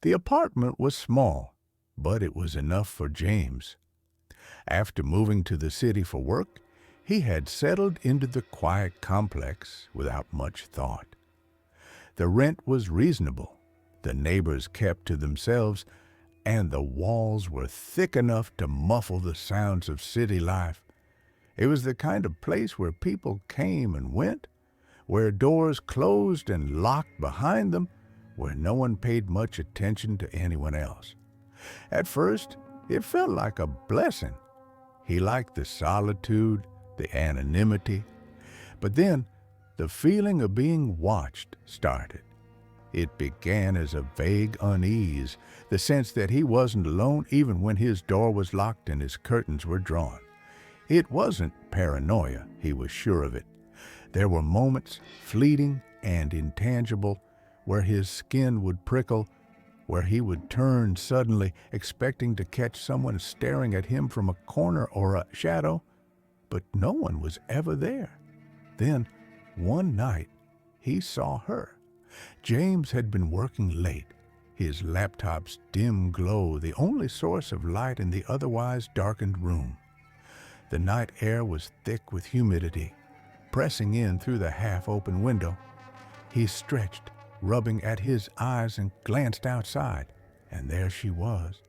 The apartment was small, but it was enough for James. After moving to the city for work, he had settled into the quiet complex without much thought. The rent was reasonable, the neighbors kept to themselves, and the walls were thick enough to muffle the sounds of city life. It was the kind of place where people came and went, where doors closed and locked behind them, where no one paid much attention to anyone else. At first, it felt like a blessing. He liked the solitude, the anonymity, but then the feeling of being watched started. It began as a vague unease, the sense that he wasn't alone even when his door was locked and his curtains were drawn. It wasn't paranoia, he was sure of it. There were moments, fleeting and intangible, where his skin would prickle, where he would turn suddenly, expecting to catch someone staring at him from a corner or a shadow, but no one was ever there. Then, one night, he saw her. James had been working late, his laptop's dim glow the only source of light in the otherwise darkened room. The night air was thick with humidity, pressing in through the half-open window. He stretched, rubbing at his eyes, and glanced outside, and there she was.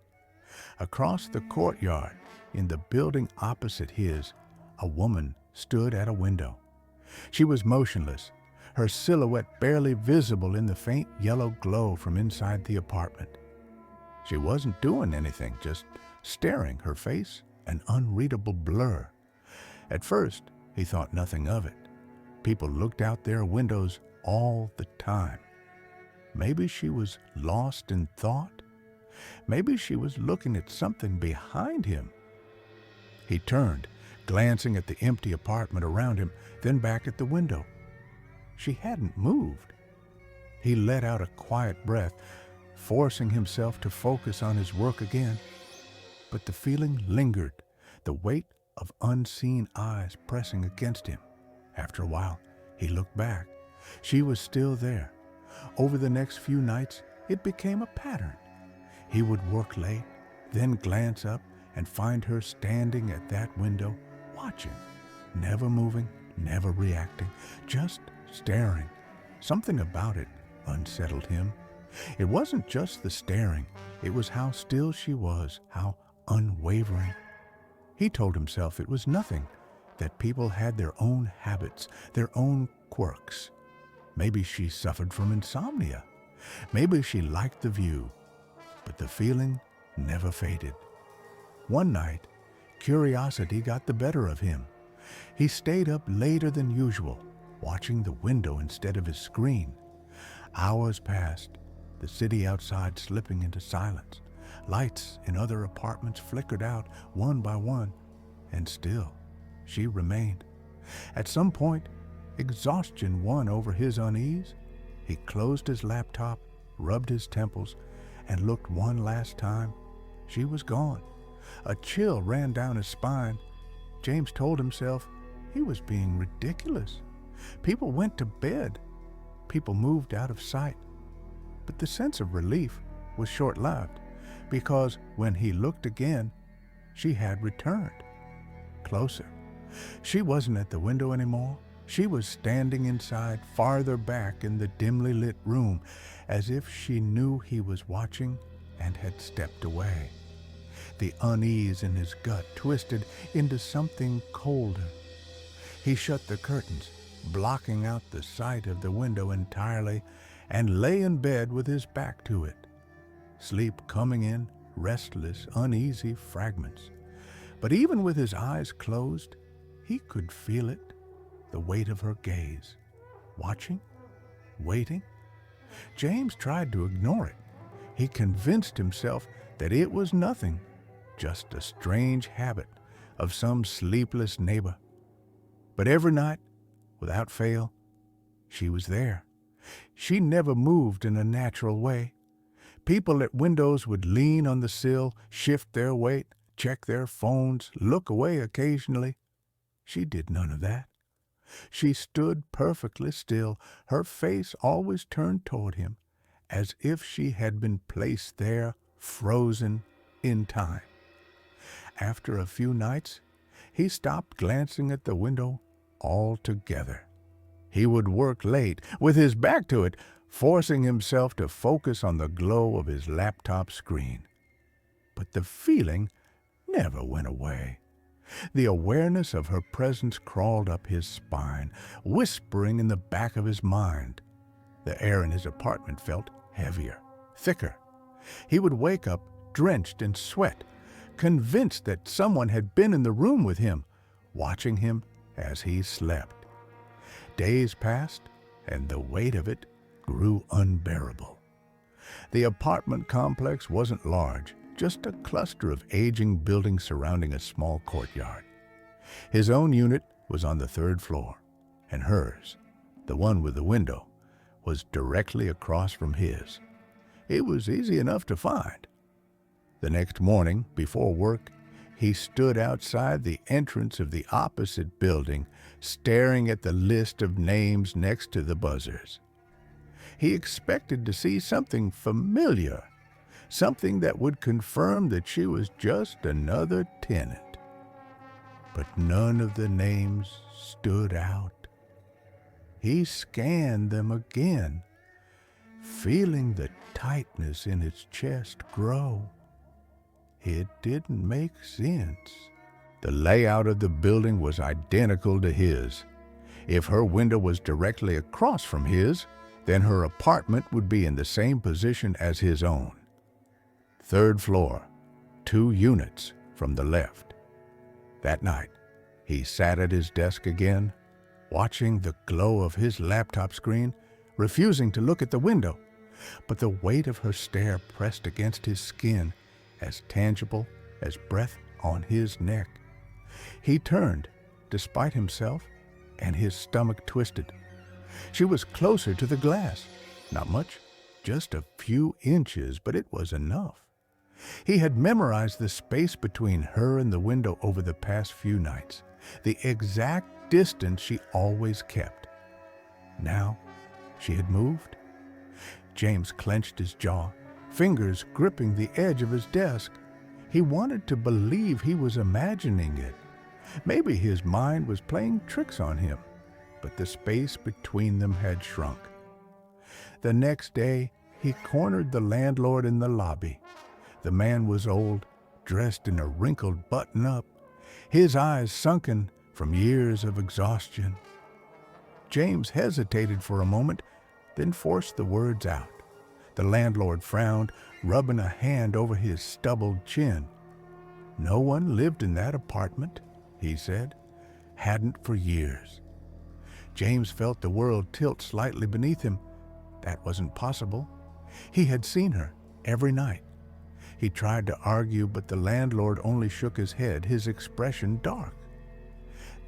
Across the courtyard, in the building opposite his, a woman stood at a window. She was motionless, her silhouette barely visible in the faint yellow glow from inside the apartment. She wasn't doing anything, just staring, her face an unreadable blur. At first, he thought nothing of it. People looked out their windows all the time. Maybe she was lost in thought. Maybe she was looking at something behind him. He turned, glancing at the empty apartment around him, then back at the window. She hadn't moved. He let out a quiet breath, forcing himself to focus on his work again. But the feeling lingered, the weight of unseen eyes pressing against him. After a while, he looked back. She was still there. Over the next few nights, it became a pattern. He would work late, then glance up and find her standing at that window, watching, never moving, never reacting, just staring. Something about it unsettled him. It wasn't just the staring, it was how still she was, how unwavering. He told himself it was nothing, that people had their own habits, their own quirks. Maybe she suffered from insomnia. Maybe she liked the view, but the feeling never faded. One night, curiosity got the better of him. He stayed up later than usual, watching the window instead of his screen. Hours passed, the city outside slipping into silence. Lights in other apartments flickered out one by one, and still she remained. At some point, exhaustion won over his unease. He closed his laptop, rubbed his temples, and looked one last time. She was gone. A chill ran down his spine. James told himself he was being ridiculous. People went to bed. People moved out of sight. But the sense of relief was short-lived, because when he looked again, she had returned. Closer. She wasn't at the window anymore. She was standing inside, farther back in the dimly lit room, as if she knew he was watching and had stepped away. The unease in his gut twisted into something colder. He shut the curtains, blocking out the sight of the window entirely, and lay in bed with his back to it. Sleep coming in, restless, uneasy fragments. But even with his eyes closed, he could feel it, the weight of her gaze. Watching, waiting. James tried to ignore it. He convinced himself that it was nothing, just a strange habit of some sleepless neighbor. But every night, without fail, she was there. She never moved in a natural way. People at windows would lean on the sill, shift their weight, check their phones, look away occasionally. She did none of that. She stood perfectly still, her face always turned toward him, as if she had been placed there, frozen in time. After a few nights, he stopped glancing at the window altogether. He would work late, with his back to it, forcing himself to focus on the glow of his laptop screen. But the feeling never went away. The awareness of her presence crawled up his spine, whispering in the back of his mind. The air in his apartment felt heavier, thicker. He would wake up drenched in sweat, convinced that someone had been in the room with him, watching him as he slept. Days passed, and the weight of it grew unbearable. The apartment complex wasn't large, just a cluster of aging buildings surrounding a small courtyard. His own unit was on the third floor, and hers, the one with the window, was directly across from his. It was easy enough to find. The next morning, before work, he stood outside the entrance of the opposite building, staring at the list of names next to the buzzers. He expected to see something familiar, something that would confirm that she was just another tenant. But none of the names stood out. He scanned them again, feeling the tightness in his chest grow. It didn't make sense. The layout of the building was identical to his. If her window was directly across from his, then her apartment would be in the same position as his own. Third floor, 2 units from the left. That night, he sat at his desk again, watching the glow of his laptop screen, refusing to look at the window. But the weight of her stare pressed against his skin, as tangible as breath on his neck. He turned, despite himself, and his stomach twisted. She was closer to the glass. Not much, just a few inches, but it was enough. He had memorized the space between her and the window over the past few nights, the exact distance she always kept. Now, she had moved. James clenched his jaw, fingers gripping the edge of his desk. He wanted to believe he was imagining it. Maybe his mind was playing tricks on him, but the space between them had shrunk. The next day, he cornered the landlord in the lobby. The man was old, dressed in a wrinkled button-up, his eyes sunken from years of exhaustion. James hesitated for a moment, then forced the words out. The landlord frowned, rubbing a hand over his stubbled chin. No one lived in that apartment, he said. Hadn't for years. James felt the world tilt slightly beneath him. That wasn't possible. He had seen her every night. He tried to argue, but the landlord only shook his head, his expression dark.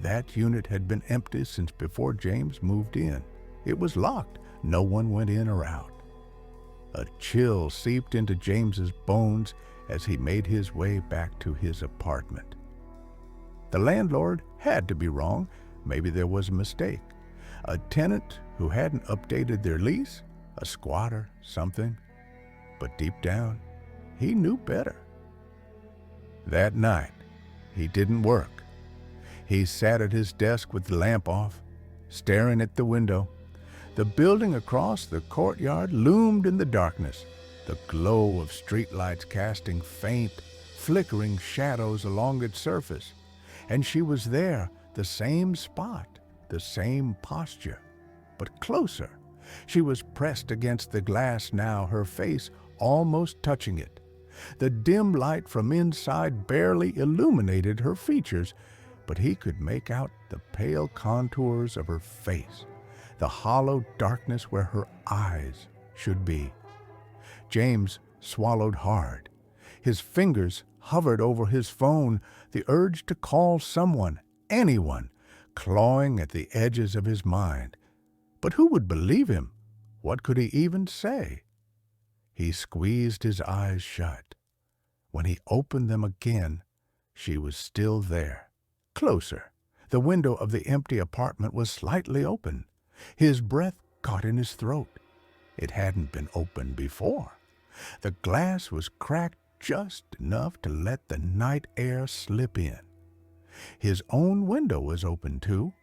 That unit had been empty since before James moved in. It was locked. No one went in or out. A chill seeped into James's bones as he made his way back to his apartment. The landlord had to be wrong. Maybe there was a mistake. A tenant who hadn't updated their lease, a squatter, something. But deep down, he knew better. That night, he didn't work. He sat at his desk with the lamp off, staring at the window. The building across the courtyard loomed in the darkness, the glow of streetlights casting faint, flickering shadows along its surface. And she was there, the same spot, the same posture, but closer. She was pressed against the glass now, her face almost touching it. The dim light from inside barely illuminated her features, but he could make out the pale contours of her face, the hollow darkness where her eyes should be. James swallowed hard. His fingers hovered over his phone, the urge to call someone, anyone, clawing at the edges of his mind. But who would believe him? What could he even say? He squeezed his eyes shut. When he opened them again, she was still there, closer. The window of the empty apartment was slightly open. His breath caught in his throat. It hadn't been opened before. The glass was cracked just enough to let the night air slip in. His own window was open, too.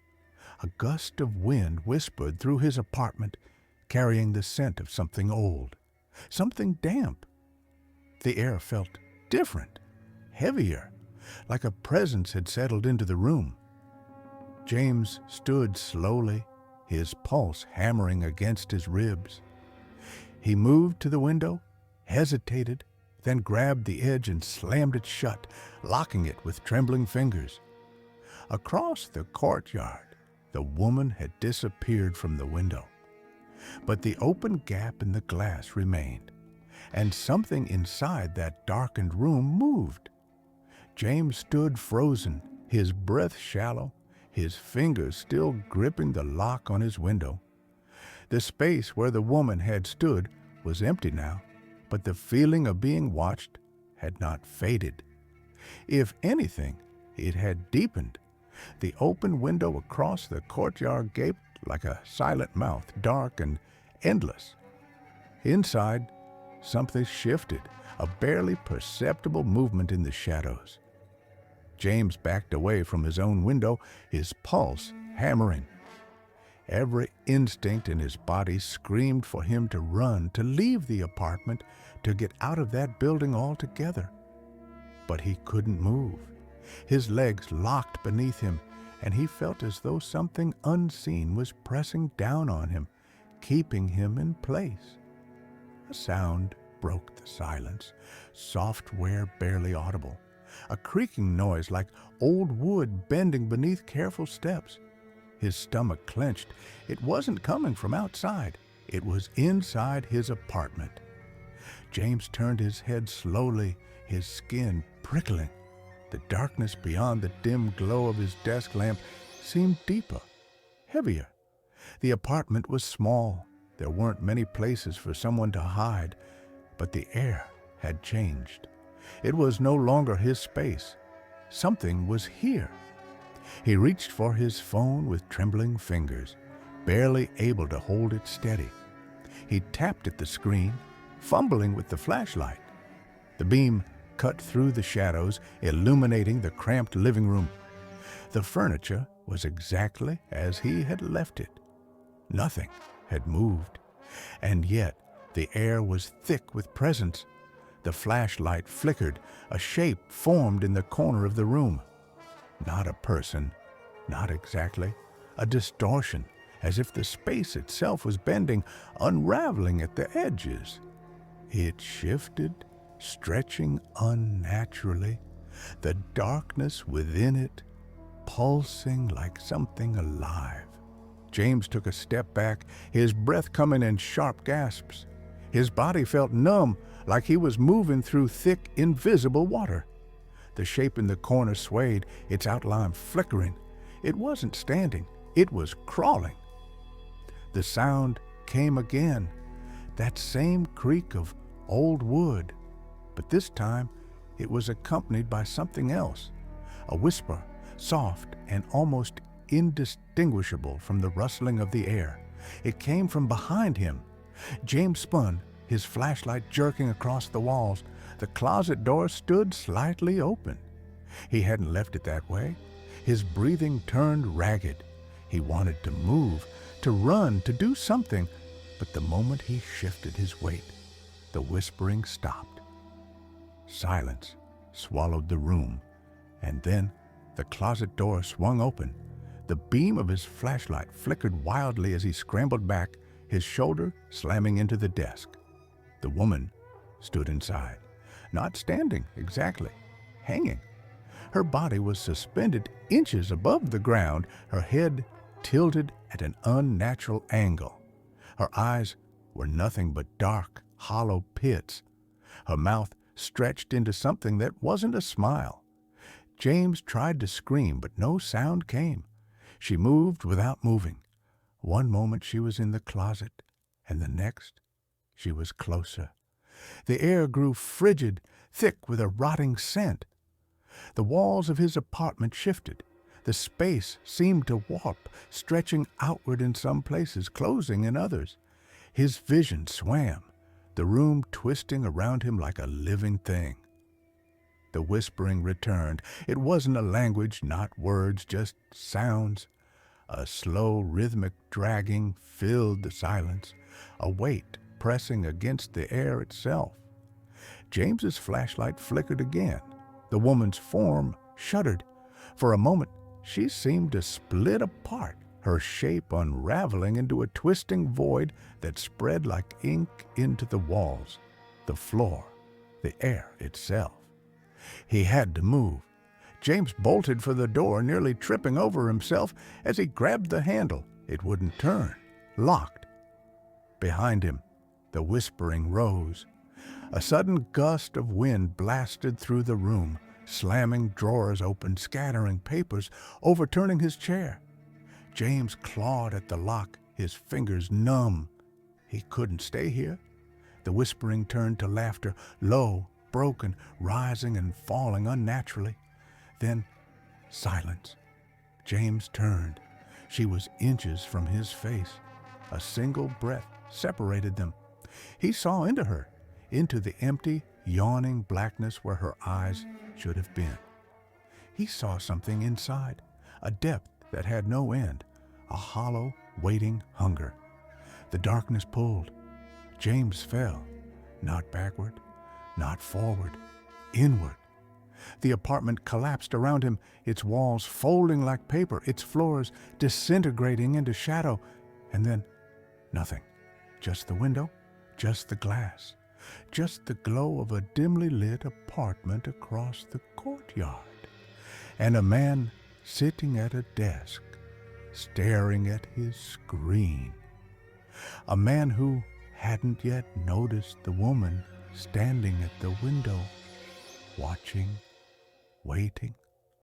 A gust of wind whispered through his apartment, carrying the scent of something old, something damp. The air felt different, heavier, like a presence had settled into the room. James stood slowly, his pulse hammering against his ribs. He moved to the window, hesitated, then grabbed the edge and slammed it shut, locking it with trembling fingers. Across the courtyard, the woman had disappeared from the window. But the open gap in the glass remained, and something inside that darkened room moved. James stood frozen, his breath shallow, his fingers still gripping the lock on his window. The space where the woman had stood was empty now, but the feeling of being watched had not faded. If anything, it had deepened. The open window across the courtyard gaped like a silent mouth, dark and endless. Inside, something shifted, a barely perceptible movement in the shadows. James backed away from his own window, his pulse hammering. Every instinct in his body screamed for him to run, to leave the apartment, to get out of that building altogether. But he couldn't move. His legs locked beneath him, and he felt as though something unseen was pressing down on him, keeping him in place. A sound broke the silence, software barely audible, a creaking noise like old wood bending beneath careful steps. His stomach clenched. It wasn't coming from outside. It was inside his apartment. James turned his head slowly, his skin prickling. The darkness beyond the dim glow of his desk lamp seemed deeper, heavier. The apartment was small. There weren't many places for someone to hide, but the air had changed. It was no longer his space. Something was here. He reached for his phone with trembling fingers, barely able to hold it steady. He tapped at the screen, fumbling with the flashlight. The beam cut through the shadows, illuminating the cramped living room. The furniture was exactly as he had left it. Nothing had moved, and yet the air was thick with presence. The flashlight flickered, a shape formed in the corner of the room. Not a person, not exactly, a distortion, as if the space itself was bending, unraveling at the edges. It shifted, stretching unnaturally, the darkness within it pulsing like something alive. James took a step back, his breath coming in sharp gasps. His body felt numb, like he was moving through thick, invisible water. The shape in the corner swayed, its outline flickering. It wasn't standing, it was crawling. The sound came again, that same creak of old wood, but this time it was accompanied by something else, a whisper, soft and almost indistinguishable from the rustling of the air. It came from behind him. James spun, his flashlight jerking across the walls. The closet door stood slightly open. He hadn't left it that way. His breathing turned ragged. He wanted to move, to run, to do something, but the moment he shifted his weight, the whispering stopped. Silence swallowed the room, and then the closet door swung open. The beam of his flashlight flickered wildly as he scrambled back, his shoulder slamming into the desk. The woman stood inside, not standing exactly, hanging. Her body was suspended inches above the ground, her head tilted at an unnatural angle. Her eyes were nothing but dark, hollow pits. Her mouth stretched into something that wasn't a smile. James tried to scream, but no sound came. She moved without moving. One moment she was in the closet, and the next she was closer. The air grew frigid, thick with a rotting scent. The walls of his apartment shifted. The space seemed to warp, stretching outward in some places, closing in others. His vision swam, the room twisting around him like a living thing. The whispering returned. It wasn't a language, not words, just sounds. A slow, rhythmic dragging filled the silence, a weight pressing against the air itself. James's flashlight flickered again. The woman's form shuddered. For a moment, she seemed to split apart, her shape unraveling into a twisting void that spread like ink into the walls, the floor, the air itself. He had to move. James bolted for the door, nearly tripping over himself as he grabbed the handle. It wouldn't turn. Locked. Behind him, the whispering rose. A sudden gust of wind blasted through the room, slamming drawers open, scattering papers, overturning his chair. James clawed at the lock, his fingers numb. He couldn't stay here. The whispering turned to laughter, low, broken, rising and falling unnaturally. Then silence. James turned. She was inches from his face. A single breath separated them. He saw into her, into the empty, yawning blackness where her eyes should have been. He saw something inside, a depth that had no end, a hollow, waiting hunger. The darkness pulled. James fell, not backward, not forward, inward. The apartment collapsed around him, its walls folding like paper, its floors disintegrating into shadow, and then nothing. Just the window, just the glass, just the glow of a dimly lit apartment across the courtyard, and a man sitting at a desk, staring at his screen. A man who hadn't yet noticed the woman standing at the window, watching, waiting.